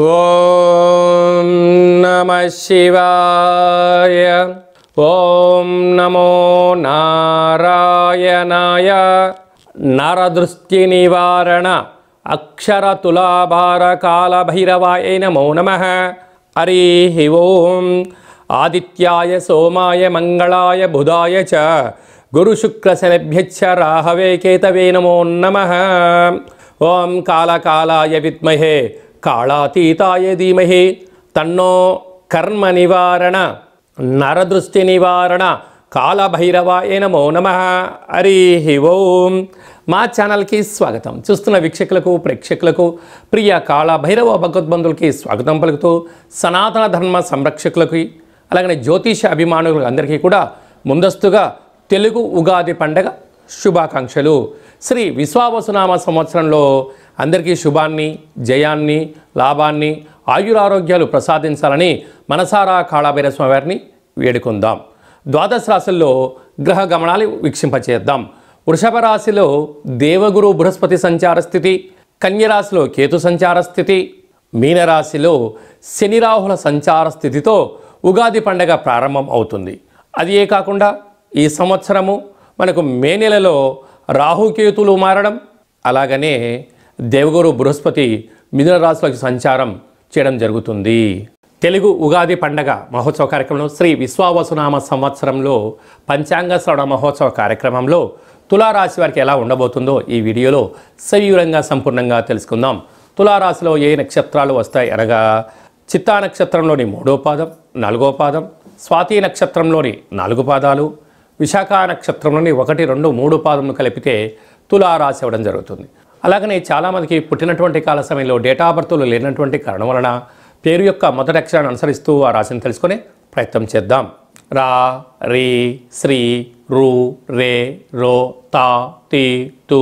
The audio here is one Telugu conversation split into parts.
ఓం నమః శివాయ. ఓం నమో నారాయణాయ. నరదృష్టి నివారణ అక్షర తులాభార కాల భైరవాయ నమో నమః. హరి ఓం. ఆదిత్యాయ సోమాయ మంగళాయ బుధాయ చ గురు శుక్ర శనిభ్యశ్చ రాహవే కేతవే నమో నమః. ఓం కాళకాలాయ విద్మహే కాళాతీతాయ ధీమహి తన్నో కర్మ నివారణ నరదృష్టి నివారణ కాళభైరవాయ నమో నమః. హరి ఓం. మా ఛానల్కి స్వాగతం. చూస్తున్న వీక్షకులకు ప్రేక్షకులకు ప్రియ కాళభైరవ భగవద్బంధులకి స్వాగతం పలుకుతూ సనాతన ధర్మ సంరక్షకులకి అలాగనే జ్యోతిష అభిమానులకు అందరికీ కూడా ముందస్తుగా తెలుగు ఉగాది పండగ శుభాకాంక్షలు. శ్రీ విశ్వావసునామ సంవత్సరంలో అందరికీ శుభాన్ని, జయాన్ని, లాభాన్ని, ఆయురారోగ్యాలు ప్రసాదించాలని మనసారా కాళభైరవ స్వామి వారిని వేడుకుందాం. ద్వాదశ రాశుల్లో గ్రహ గమనాలు వీక్షింపచేద్దాం. వృషభ రాశిలో దేవగురు బృహస్పతి సంచార స్థితి, కన్యరాశిలో కేతు సంచార స్థితి, మీనరాశిలో శని రాహుల సంచార స్థితితో ఉగాది పండగ ప్రారంభం అవుతుంది. అదే కాకుండా ఈ సంవత్సరము మనకు మే నెలలో రాహుకేతులు మారడం, అలాగనే దేవగురు బృహస్పతి మిథున రాశిలోకి సంచారం చేయడం జరుగుతుంది. తెలుగు ఉగాది పండగ మహోత్సవ కార్యక్రమంలో శ్రీ విశ్వావసునామ సంవత్సరంలో పంచాంగ శ్రవణ మహోత్సవ కార్యక్రమంలో తులారాశి వారికి ఎలా ఉండబోతుందో ఈ వీడియోలో సవివరంగా సంపూర్ణంగా తెలుసుకుందాం. తులారాశిలో ఏ నక్షత్రాలు వస్తాయి అనగా చిత్తా నక్షత్రంలోని 3వ పాదం, 4వ పాదం, స్వాతి నక్షత్రంలోని 4 పాదాలు, విశాఖ నక్షత్రంలోని 1, 2, 3 పాదములు కలిపితే తులారాశి అవ్వడం జరుగుతుంది. అలాగనే చాలామందికి పుట్టినటువంటి కాల సమయంలో డేటా బర్త్లు లేనటువంటి కారణం వలన పేరు యొక్క మొదటి అక్షరాన్ని అనుసరిస్తూ ఆ రాశిని తెలుసుకునే ప్రయత్నం చేద్దాం. రా, రీ, శ్రీ, రు, రే, రో, తా, తి, తు,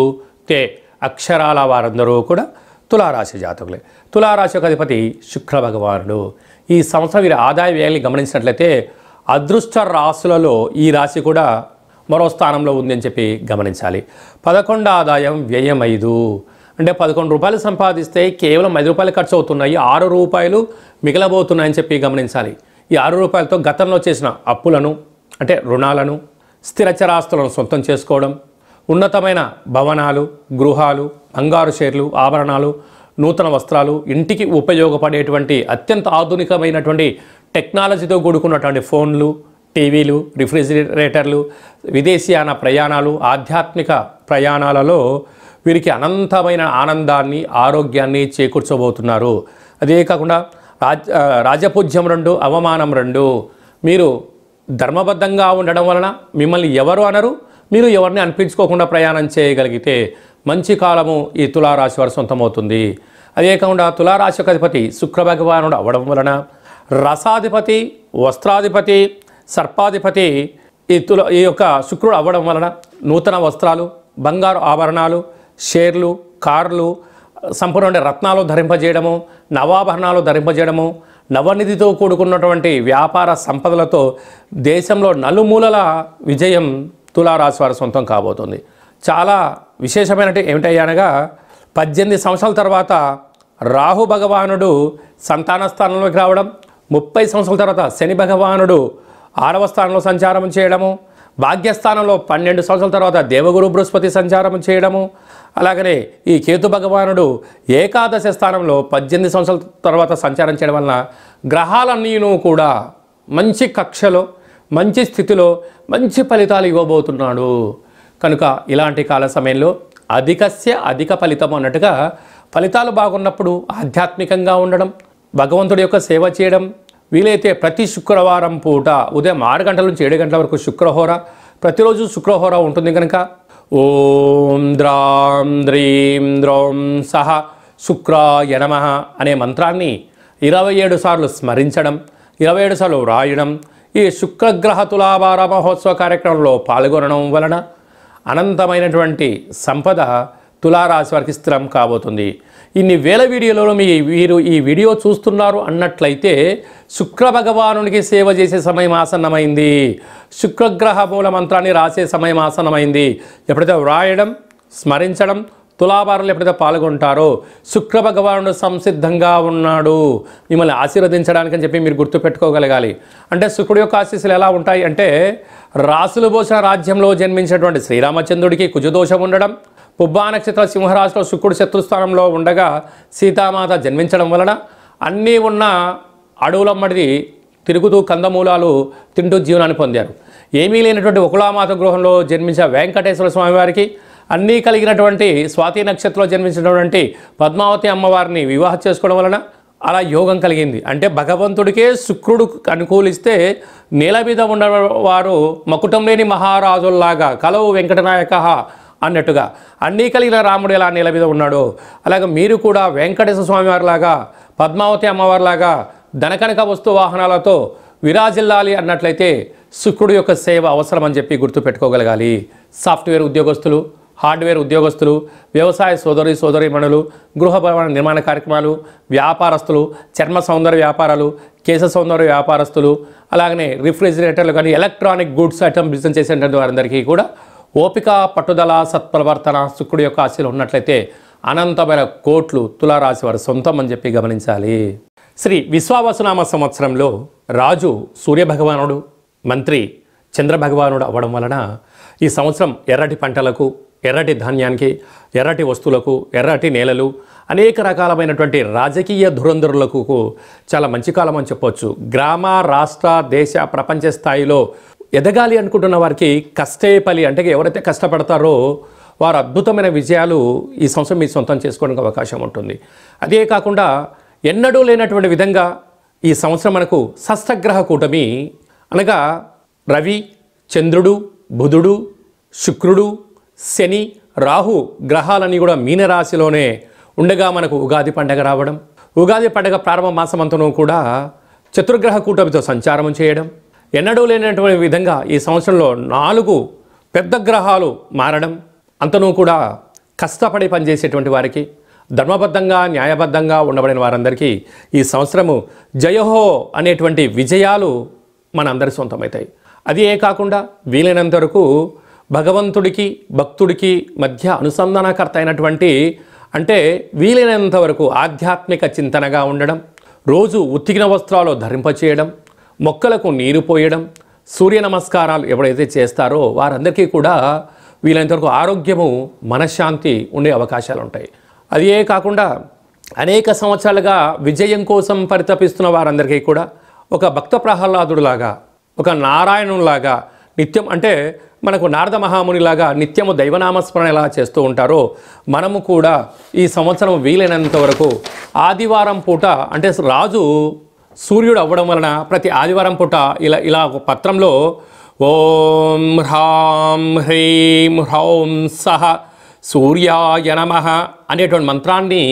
తే అక్షరాల వారందరూ కూడా తులారాశి జాతకులే. తులారాశి యొక్క అధిపతి శుక్ర భగవానుడు. ఈ సంవత్సరం వీరి ఆదాయ వ్యయాన్ని గమనించినట్లయితే అదృష్ట రాశులలో ఈ రాశి కూడా మరో స్థానంలో ఉందని చెప్పి గమనించాలి. 11 ఆదాయం, వ్యయం 5. అంటే 11 రూపాయలు సంపాదిస్తే కేవలం 5 రూపాయలు ఖర్చు అవుతున్నాయి, 6 రూపాయలు మిగలబోతున్నాయని చెప్పి గమనించాలి. ఈ 6 రూపాయలతో గతంలో చేసిన అప్పులను అంటే రుణాలను, స్థిరచరాస్తులను సొంతం చేసుకోవడం, ఉన్నతమైన భవనాలు, గృహాలు, బంగారు షేర్లు, ఆభరణాలు, నూతన వస్త్రాలు, ఇంటికి ఉపయోగపడేటువంటి అత్యంత ఆధునికమైనటువంటి టెక్నాలజీతో కూడుకున్నటువంటి ఫోన్లు, టీవీలు, రిఫ్రిజిరేటర్లు, విదేశీయాన ప్రయాణాలు, ఆధ్యాత్మిక ప్రయాణాలలో వీరికి అనంతమైన ఆనందాన్ని, ఆరోగ్యాన్ని చేకూర్చబోతున్నారు. అదే కాకుండా రాజపూజ్యం 2, అవమానం 2. మీరు ధర్మబద్ధంగా ఉండడం వలన మిమ్మల్ని ఎవరు అనరు, మీరు ఎవరిని అనిపించుకోకుండా ప్రయాణం చేయగలిగితే మంచి కాలము ఈ తులారాశి వారి సొంతమవుతుంది. అదే కాకుండా తులారాశి యొక్క అధిపతి శుక్ర భగవానుడు అవ్వడం వలన రసాధిపతి, వస్త్రాధిపతి, సర్పాధిపతి ఈ యొక్క శుక్రుడు అవ్వడం వలన నూతన వస్త్రాలు, బంగారు ఆభరణాలు, షేర్లు, కార్లు, సంపూర్ణ రత్నాలు ధరింపజేయడము, నవాభరణాలు ధరింపజేయడము, నవనిధితో కూడుకున్నటువంటి వ్యాపార సంపదలతో దేశంలో నలుమూలల విజయం తులారాశి వారి సొంతం కాబోతుంది. చాలా విశేషమైనది ఏమిటయ్యనగా 18 సంవత్సరాల తర్వాత రాహు భగవానుడు సంతాన స్థానంలోకి రావడం, 30 సంవత్సరాల తర్వాత శని భగవానుడు 6వ స్థానంలో సంచారం చేయడము, భాగ్యస్థానంలో 12 సంవత్సరాల తర్వాత దేవగురు బృహస్పతి సంచారం చేయడము, అలాగనే ఈ కేతు భగవానుడు ఏకాదశ స్థానంలో 18 సంవత్సరాల తర్వాత సంచారం చేయడం వలన గ్రహాలన్నీను కూడా మంచి కక్షలో, మంచి స్థితిలో మంచి ఫలితాలు ఇవ్వబోతున్నాడు. కనుక ఇలాంటి కాల సమయంలో అధికస్య అధిక ఫలితం అన్నట్టుగా ఫలితాలు బాగున్నప్పుడు ఆధ్యాత్మికంగా ఉండడం, భగవంతుడి యొక్క సేవ చేయడం, వీలైతే ప్రతి శుక్రవారం పూట ఉదయం 6 గంటల నుంచి 7 గంటల వరకు శుక్రహోర, ప్రతిరోజు శుక్రహోర ఉంటుంది కనుక ఓం ద్రాం ద్రీం ద్రౌం సహ శుక్రాయ నమః అనే మంత్రాన్ని 27 సార్లు స్మరించడం, 27 సార్లు వ్రాయడం, ఈ శుక్రగ్రహ తులాభార మహోత్సవ కార్యక్రమంలో పాల్గొనడం వలన అనంతమైనటువంటి సంపద తులారాశి వారికి స్థిరం కాబోతుంది. ఇన్ని వేల వీడియోలలో వీరు ఈ వీడియో చూస్తున్నారు అన్నట్లయితే శుక్ర భగవానునికి సేవ చేసే సమయం ఆసన్నమైంది, శుక్రగ్రహ మూల మంత్రాన్ని రాసే సమయం ఆసన్నమైంది. ఎప్పుడైతే వ్రాయడం, స్మరించడం, తులాభారంలో ఎప్పుడైతే పాల్గొంటారో శుక్ర భగవానుడు సంసిద్ధంగా ఉన్నాడు మిమ్మల్ని ఆశీర్వదించడానికని చెప్పి మీరు గుర్తుపెట్టుకోగలగాలి. అంటే శుక్రుడి యొక్క ఆశీస్సులు ఎలా ఉంటాయి అంటే రాసులు పోసిన రాజ్యంలో జన్మించినటువంటి శ్రీరామచంద్రుడికి కుజదోషం ఉండడం, పుబ్బా నక్షత్ర సింహరాశిలో శుక్రుడు శత్రుస్థానంలో ఉండగా సీతామాత జన్మించడం వలన అన్నీ ఉన్న అడవులమ్మడిది తిరుగుతూ కందమూలాలు తింటూ జీవనాన్ని పొందారు. ఏమీ లేనటువంటి ఒకలామాత గృహంలో జన్మించిన వెంకటేశ్వర స్వామి వారికి అన్నీ కలిగినటువంటి స్వాతి నక్షత్రంలో జన్మించినటువంటి పద్మావతి అమ్మవారిని వివాహం చేసుకోవడం వలన అలా యోగం కలిగింది. అంటే భగవంతుడికే శుక్రుడు అనుకూలిస్తే నేల మీద ఉన్నవారు మకుటం లేని మహారాజుల్లాగా కలవు వెంకటనాయక అన్నట్టుగా అన్నీ కలిగిన రాముడు ఎలా నేల మీద ఉన్నాడో అలాగే మీరు కూడా వెంకటేశ్వర స్వామి వారిలాగా పద్మావతి అమ్మవారిలాగా ధనకనక వస్తు వాహనాలతో విరాజిల్లాలి అన్నట్లయితే శుక్రుడు యొక్క సేవ అవసరం అని చెప్పి గుర్తుపెట్టుకోగలగాలి. సాఫ్ట్వేర్ ఉద్యోగస్తులు, హార్డ్వేర్ ఉద్యోగస్తులు, వ్యవసాయ సోదరీమణులు, గృహ భవన నిర్మాణ కార్యక్రమాలు, వ్యాపారస్తులు, చర్మ సౌందర్య వ్యాపారాలు, కేశ సౌందర్య వ్యాపారస్తులు, అలాగనే రిఫ్రిజిరేటర్లు కానీ ఎలక్ట్రానిక్ గూడ్స్ ఐటమ్ బిజినెస్ చేసేటువంటి వారందరికీ కూడా ఓపిక, పట్టుదల, సత్ప్రవర్తన శుక్రుడి యొక్క ఆశీలు ఉన్నట్లయితే అనంతమైన కోట్లు తులారాశి వారు సొంతం అని చెప్పి గమనించాలి. శ్రీ విశ్వావసునామ సంవత్సరంలో రాజు సూర్యభగవానుడు, మంత్రి చంద్రభగవానుడు అవ్వడం వలన ఈ సంవత్సరం ఎర్రటి పంటలకు, ఎర్రటి ధాన్యానికి, ఎర్రటి వస్తువులకు, ఎర్రటి నేలలు, అనేక రకాలమైనటువంటి రాజకీయ ధురంధరులకు చాలా మంచి కాలం అని చెప్పవచ్చు. గ్రామ, రాష్ట్ర, దేశ, ప్రపంచ స్థాయిలో ఎదగాలి అనుకుంటున్న వారికి కష్టే ఫలి, అంటే ఎవరైతే కష్టపడతారో వారు అద్భుతమైన విజయాలు ఈ సంవత్సరం మీ సొంతం చేసుకోవడానికి అవకాశం ఉంటుంది. అదే కాకుండా ఎన్నడూ లేనటువంటి విధంగా ఈ సంవత్సరం మనకు షష్ఠగ్రహ కూటమి అనగా రవి, చంద్రుడు, బుధుడు, శుక్రుడు, శని, రాహు గ్రహాలన్నీ కూడా మీనరాశిలోనే ఉండగా మనకు ఉగాది పండగ రావడం, ఉగాది పండగ ప్రారంభ మాసమంతను కూడా చతుర్గ్రహ కూటమితో సంచారం చేయడం, ఎన్నడూ లేనటువంటి విధంగా ఈ సంవత్సరంలో 4 పెద్ద గ్రహాలు మారడం, అంతనూ కూడా కష్టపడి పనిచేసేటువంటి వారికి, ధర్మబద్ధంగా న్యాయబద్ధంగా ఉండబడిన వారందరికీ ఈ సంవత్సరము జయహో అనేటువంటి విజయాలు మనందరి సొంతమవుతాయి. అది కాకుండా వీలైనంత వరకు భగవంతుడికి భక్తుడికి మధ్య అనుసంధానకర్త అయినటువంటి అంటే వీలైనంత వరకు ఆధ్యాత్మిక చింతనగా ఉండడం, రోజు ఉతికిన వస్త్రాలు ధరింపచేయడం, మొక్కలకు నీరు పోయడం, సూర్య నమస్కారాలు ఎవరైతే చేస్తారో వారందరికీ కూడా వీలైనంత వరకు ఆరోగ్యము, మనశ్శాంతి ఉండే అవకాశాలు ఉంటాయి. అదే కాకుండా అనేక సంవత్సరాలుగా విజయం కోసం పరితపిస్తున్న వారందరికీ కూడా ఒక భక్త ప్రహ్లాదుడిలాగా, ఒక నారాయణులాగా నిత్యం అంటే మనకు నారద మహామునిలాగా నిత్యము దైవనామస్మరణ ఎలా చేస్తూ ఉంటారో మనము కూడా ఈ సంవత్సరం వీలైనంత వరకు ఆదివారం పూట అంటే రాజు సూర్యుడు అవ్వడం వలన ప్రతి ఆదివారం పూట ఇలా ఒక పత్రంలో ఓం హ్రాం హ్రీం హ్రౌం సహ సూర్యాయ నమః అనేటువంటి మంత్రాన్ని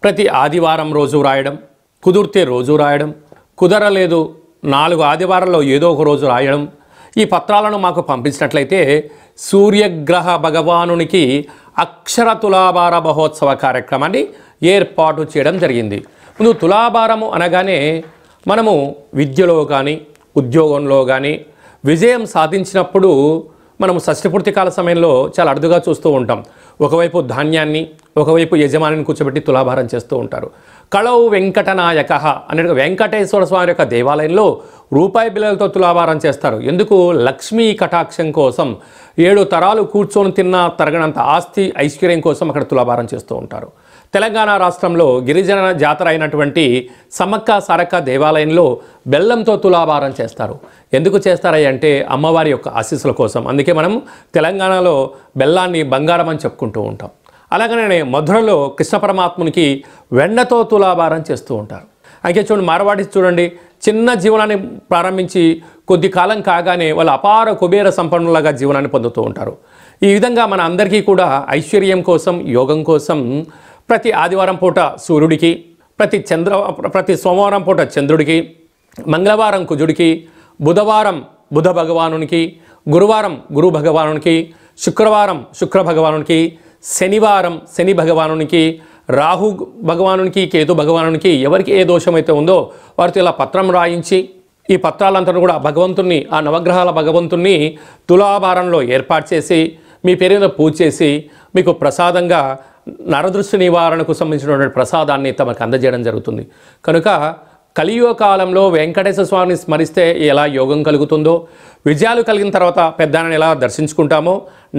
ప్రతి ఆదివారం రోజు రాయడం, కుదిరితే రోజు రాయడం, కుదరలేదు 4 ఆదివారాల్లో ఏదో ఒక రోజు రాయడం, ఈ పత్రాలను మాకు పంపించినట్లయితే సూర్యగ్రహ భగవానునికి అక్షర తులాభార మహోత్సవ కార్యక్రమాన్ని ఏర్పాటు చేయడం జరిగింది. ముందు తులాభారము అనగానే మనము విద్యలో కానీ ఉద్యోగంలో కానీ విజయం సాధించినప్పుడు మనము షష్ఠపూర్తి కాల సమయంలో చాలా అరుదుగా చూస్తూ ఉంటాం. ఒకవైపు ధాన్యాన్ని, ఒకవైపు యజమానిని కూర్చోబెట్టి తులాభారం చేస్తూ ఉంటారు. కళవు వెంకటనాయక అనే వెంకటేశ్వర స్వామి యొక్క దేవాలయంలో రూపాయి బిళ్ళలతో తులాభారం చేస్తారు. ఎందుకు? లక్ష్మీ కటాక్షం కోసం, 7 తరాలు కూర్చొని తిన్నా తరగనంత ఆస్తి ఐశ్వర్యం కోసం అక్కడ తులాభారం చేస్తూ ఉంటారు. తెలంగాణ రాష్ట్రంలో గిరిజన జాతర అయినటువంటి సమ్మక్క సారక్క దేవాలయంలో బెల్లంతో తులాభారం చేస్తారు. ఎందుకు చేస్తారంటే అమ్మవారి యొక్క ఆశీస్సుల కోసం. అందుకే మనం తెలంగాణలో బెల్లాన్ని బంగారం అని చెప్పుకుంటూ ఉంటాం. అలాగనే మధురలో కృష్ణ పరమాత్మునికి వెన్నతో తులాభారం చేస్తూ ఉంటారు. అయితే చూడండి, మార్వాడి చూడండి, చిన్న జీవనాన్ని ప్రారంభించి కొద్ది కాలం కాగానే వాళ్ళు అపార కుబేర సంపన్నులుగా జీవనాన్ని పొందుతూ ఉంటారు. ఈ విధంగా మన అందరికీ కూడా ఐశ్వర్యం కోసం, యోగం కోసం ప్రతి ఆదివారం పూట సూర్యుడికి, ప్రతి సోమవారం పూట చంద్రుడికి, మంగళవారం కుజుడికి, బుధవారం బుధ భగవానునికి, గురువారం గురు భగవానునికి, శుక్రవారం శుక్ర భగవానునికి, శనివారం శని భగవానునికి, రాహు భగవానునికి, కేతు భగవానునికి ఎవరికి ఏ దోషమైతే ఉందో వారితో ఇలా పత్రం రాయించి ఈ పత్రాలంతా కూడా భగవంతుణ్ణి, ఆ నవగ్రహాల భగవంతుణ్ణి తులాభారంలో ఏర్పాటు చేసి మీ పేరు మీద పూజ చేసి మీకు ప్రసాదంగా నరదృష్టి నివారణకు సంబంధించినటువంటి ప్రసాదాన్ని తమకు అందజేయడం జరుగుతుంది. కనుక కలియుగ కాలంలో వెంకటేశ్వర స్వామిని స్మరిస్తే ఎలా యోగం కలుగుతుందో, విజయాలు కలిగిన తర్వాత పెద్దలను ఎలా దర్శించుకుంటామో,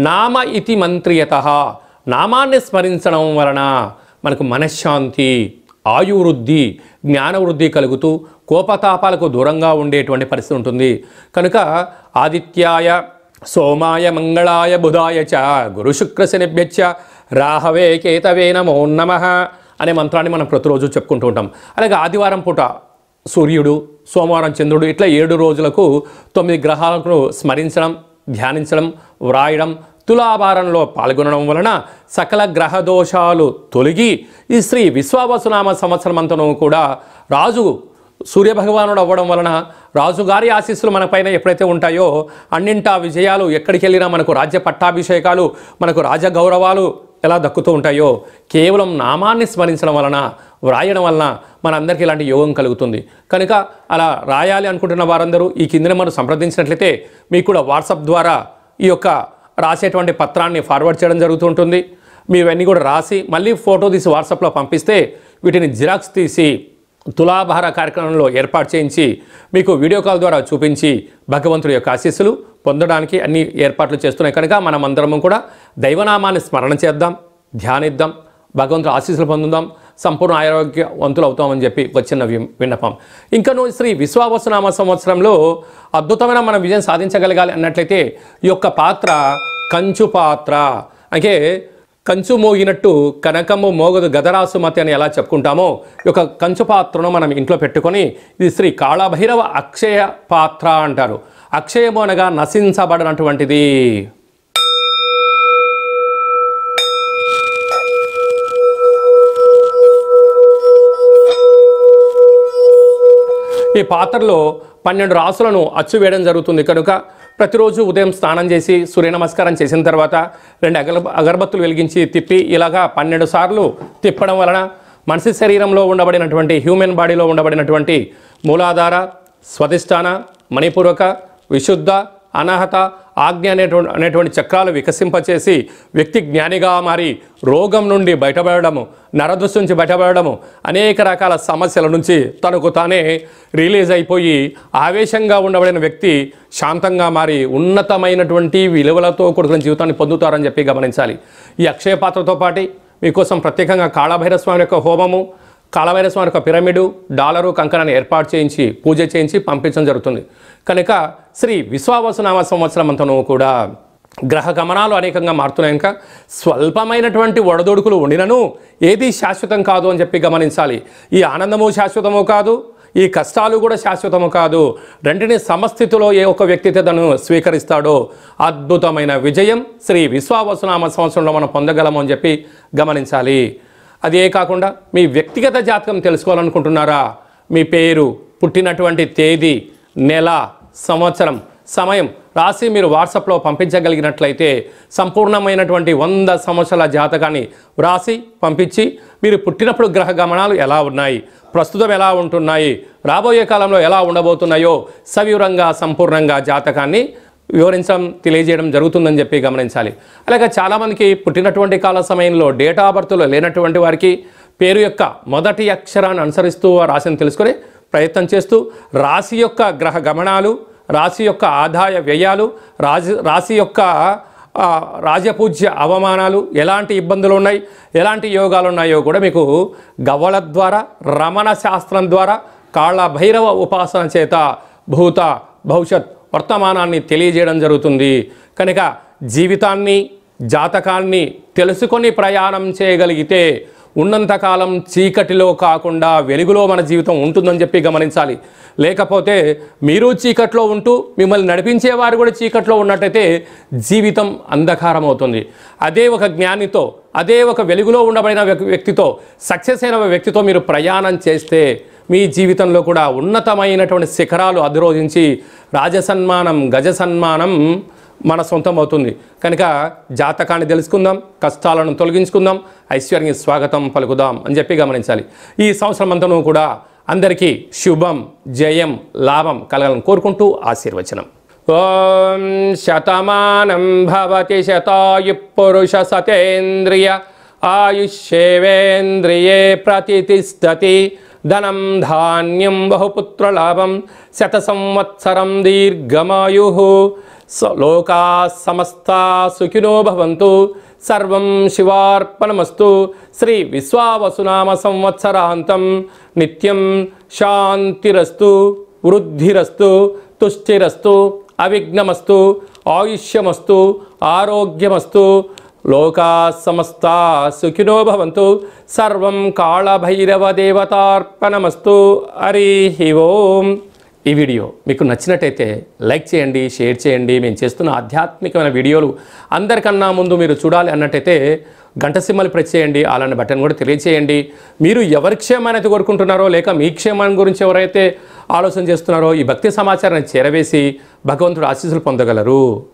నామ ఇతి మంత్రియతః, నామాన్ని స్మరించడం వలన మనకు మనశ్శాంతి, ఆయువృద్ధి, జ్ఞానవృద్ధి కలుగుతూ కోపతాపాలకు దూరంగా ఉండేటువంటి పరిస్థితి ఉంటుంది. కనుక ఆదిత్యాయ సోమాయ మంగళాయ బుధాయ చ గురు శుక్ర శనిభ్యశ్చ రాహవే కేతవే నమో నమః అనే మంత్రాన్ని మనం ప్రతిరోజు చెప్పుకుంటూ ఉంటాం. అలాగే ఆదివారం పూట సూర్యుడు, సోమవారం చంద్రుడు, ఇట్లా 7 రోజులకు 9 గ్రహాలను స్మరించడం, ధ్యానించడం, వ్రాయడం, తులాభారంలో పాల్గొనడం వలన సకల గ్రహ దోషాలు తొలగి ఈ శ్రీ విశ్వావసునామ సంవత్సరం అంతను కూడా రాజు సూర్యభగవానుడు అవ్వడం వలన రాజుగారి ఆశీస్సులు మన పైన ఎప్పుడైతే ఉంటాయో అన్నింటా విజయాలు, ఎక్కడికి వెళ్ళినా మనకు రాజ్య పట్టాభిషేకాలు, మనకు రాజగౌరవాలు ఎలా దక్కుతూ ఉంటాయో కేవలం నామాన్ని స్మరించడం వలన, వ్రాయడం వలన మనందరికీ ఇలాంటి యోగం కలుగుతుంది. కనుక అలా రాయాలి అనుకుంటున్న వారందరూ ఈ కింద మనం సంప్రదించినట్లయితే మీకు కూడా వాట్సాప్ ద్వారా ఈ యొక్క రాసేటువంటి పత్రాన్ని ఫార్వర్డ్ చేయడం జరుగుతుంటుంది. మీరు ఇవన్నీ కూడా రాసి మళ్ళీ ఫోటో తీసి వాట్సాప్లో పంపిస్తే వీటిని జిరాక్స్ తీసి తులాభార కార్యక్రమంలో ఏర్పాటు చేయించి మీకు వీడియో కాల్ ద్వారా చూపించి భగవంతుడి యొక్క ఆశీస్సులు పొందడానికి అన్ని ఏర్పాట్లు చేస్తున్నాయి. కనుక మనం అందరము కూడా దైవనామాన్ని స్మరణ చేద్దాం, ధ్యానిద్దాం, భగవంతుడి ఆశీస్సులు పొందుదాం, సంపూర్ణ ఆరోగ్యవంతులు అవుతామని చెప్పి వచ్చిన విన్నపం. ఇంకను శ్రీ విశ్వావసునామ సంవత్సరంలో అద్భుతమైన మనం విజయం సాధించగలగాలి అన్నట్లయితే ఈ యొక్క పాత్ర కంచు పాత్ర, అంటే కంచు మోగినట్టు కనకము మోగదు గదరాసుమతి అని ఎలా చెప్పుకుంటామో ఈ యొక్క కంచు పాత్రను మనం ఇంట్లో పెట్టుకొని ఇది శ్రీ కాళభైరవ అక్షయ పాత్ర అంటారు. అక్షయము అనగా నశించబడినటువంటిది. ఈ పాత్రలో 12 రాసులను అచ్చు వేయడం జరుగుతుంది. కనుక ప్రతిరోజు ఉదయం స్నానం చేసి సూర్య నమస్కారం చేసిన తర్వాత 2 అగరబత్తులు వెలిగించి తిప్పి ఇలాగా 12 సార్లు తిప్పడం వలన మనిషి శరీరంలో ఉండబడినటువంటి, హ్యూమన్ బాడీలో ఉండబడినటువంటి మూలాధార, స్వధిష్టాన, మణిపూరక, విశుద్ధ, అనాహత, ఆజ్ఞ అనేటువంటి చక్రాలు వికసింపచేసి వ్యక్తి జ్ఞానిగా మారి రోగం నుండి బయటపడము, నరదృష్టి నుంచి బయటపడము, అనేక రకాల సమస్యల నుంచి తనకు తానే రిలీజ్ అయిపోయి ఆవేశంగా ఉండబడిన వ్యక్తి శాంతంగా మారి ఉన్నతమైనటువంటి విలువలతో కూడుకున్న జీవితాన్ని పొందుతారని చెప్పి గమనించాలి. ఈ అక్షయ పాత్రతో పాటు మీకోసం ప్రత్యేకంగా కాళభైరవ స్వామి యొక్క హోమము, కాళభైరవ స్వామి యొక్క పిరమిడు, డాలరు, కంకణాన్ని ఏర్పాటు చేయించి పూజ చేయించి పంపించడం జరుగుతుంది. కనుక శ్రీ విశ్వావసునామ సంవత్సరం అంతను కూడా గ్రహ గమనాలు అనేకంగా మారుతున్నాయి. కనుక స్వల్పమైనటువంటి ఒడదొడుకులు ఉండినను ఏది శాశ్వతం కాదు అని చెప్పి గమనించాలి. ఈ ఆనందము శాశ్వతము కాదు, ఈ కష్టాలు కూడా శాశ్వతము కాదు. రెంటిని సమస్థితిలో ఏ ఒక్క వ్యక్తి తను స్వీకరిస్తాడో అద్భుతమైన విజయం శ్రీ విశ్వావసునామ సంవత్సరంలో మనం పొందగలము అని చెప్పి గమనించాలి. అదే కాకుండా మీ వ్యక్తిగత జాతకం తెలుసుకోవాలనుకుంటున్నారా? మీ పేరు, పుట్టినటువంటి తేదీ, నెల, సంవత్సరం, సమయం రాసి మీరు వాట్సాప్లో పంపించగలిగినట్లయితే సంపూర్ణమైనటువంటి 100 సంవత్సరాల జాతకాన్ని వ్రాసి పంపించి మీరు పుట్టినప్పుడు గ్రహ గమనాలు ఎలా ఉన్నాయి, ప్రస్తుతం ఎలా ఉంటున్నాయి, రాబోయే కాలంలో ఎలా ఉండబోతున్నాయో సవివరంగా సంపూర్ణంగా జాతకాన్ని వివరించడం, తెలియజేయడం జరుగుతుందని చెప్పి గమనించాలి. అలాగే చాలామందికి పుట్టినటువంటి కాల సమయంలో డేటా ఆఫ్ బర్త్లో లేనటువంటి వారికి పేరు యొక్క మొదటి అక్షరాన్ని అనుసరిస్తూ రాశిని తెలుసుకునే ప్రయత్నం చేస్తూ రాశి యొక్క గ్రహ గమనాలు, రాశి యొక్క ఆదాయ వ్యయాలు, రాశి యొక్క రాజపూజ్య అవమానాలు, ఎలాంటి ఇబ్బందులు ఉన్నాయి, ఎలాంటి యోగాలు ఉన్నాయో కూడా మీకు గవ్వల ద్వారా, రమణ శాస్త్రం ద్వారా, కాళభైరవ ఉపాసన చేత భూత భవిష్యత్ వర్తమానాన్ని తెలియజేయడం జరుగుతుంది. కనుక జీవితాన్ని, జాతకాన్ని తెలుసుకొని ప్రయాణం చేయగలిగితే ఉన్నంతకాలం చీకటిలో కాకుండా వెలుగులో మన జీవితం ఉంటుందని చెప్పి గమనించాలి. లేకపోతే మీరు చీకట్లో ఉంటూ మిమ్మల్ని నడిపించేవారు కూడా చీకట్లో ఉన్నట్టయితే జీవితం అంధకారం అవుతుంది. అదే ఒక జ్ఞానితో, అదే ఒక వెలుగులో ఉండబడిన వ్యక్తితో, సక్సెస్ అయిన వ్యక్తితో మీరు ప్రయాణం చేస్తే మీ జీవితంలో కూడా ఉన్నతమైనటువంటి శిఖరాలు అధిరోహించి రాజసన్మానం, గజ సన్మానం మన సొంతం అవుతుంది. కనుక జాతకాన్ని తెలుసుకుందాం, కష్టాలను తొలగించుకుందాం, ఐశ్వర్యానికి స్వాగతం పలుకుదాం అని చెప్పి గమనించాలి. ఈ సంవత్సరం అంతను కూడా అందరికీ శుభం, జయం, లాభం కలగాలని కోరుకుంటూ ఆశీర్వచనం. ఓం శతమానం భవతి శతాయు పురుష సతేంద్రియ ఆయుష్యేవేంద్రియే ప్రతితిష్టతి ధనం ధాన్యం బహుపుత్రలాభం శత సంవత్సరం దీర్ఘమాయుః లోకా సమస్తా సుఖినో భవంతు సర్వం శివార్పణమస్తు. శ్రీ విశ్వావసునామ సంవత్సరాంతం నిత్యం శాంతిరస్తు, వృద్ధిరస్తు, తుష్టిరస్తు, అవిఘ్నమస్తు, ఆయుష్యమస్తు, ఆరోగ్యమస్తు. లోకా సమస్తా సుఖినో భవంతు. సర్వం కాళభైరవ దేవతార్పణమస్తు. హరి ఓం. ఈ వీడియో మీకు నచ్చినట్టయితే లైక్ చేయండి, షేర్ చేయండి. మేము చేస్తున్న ఆధ్యాత్మికమైన వీడియోలు అందరికన్నా ముందు మీరు చూడాలి అన్నట్టయితే గంట సింబల్ ప్రెస్ చేయండి, అలాంటి బటన్ కూడా తెలియచేయండి. మీరు ఎవరి క్షేమాన్ని కోరుకుంటున్నారో లేక మీ క్షేమాన్ని గురించి ఎవరైతే ఆలోచన చేస్తున్నారో ఈ భక్తి సమాచారాన్ని చేరవేసి భగవంతుడు ఆశీస్సులు పొందగలరు.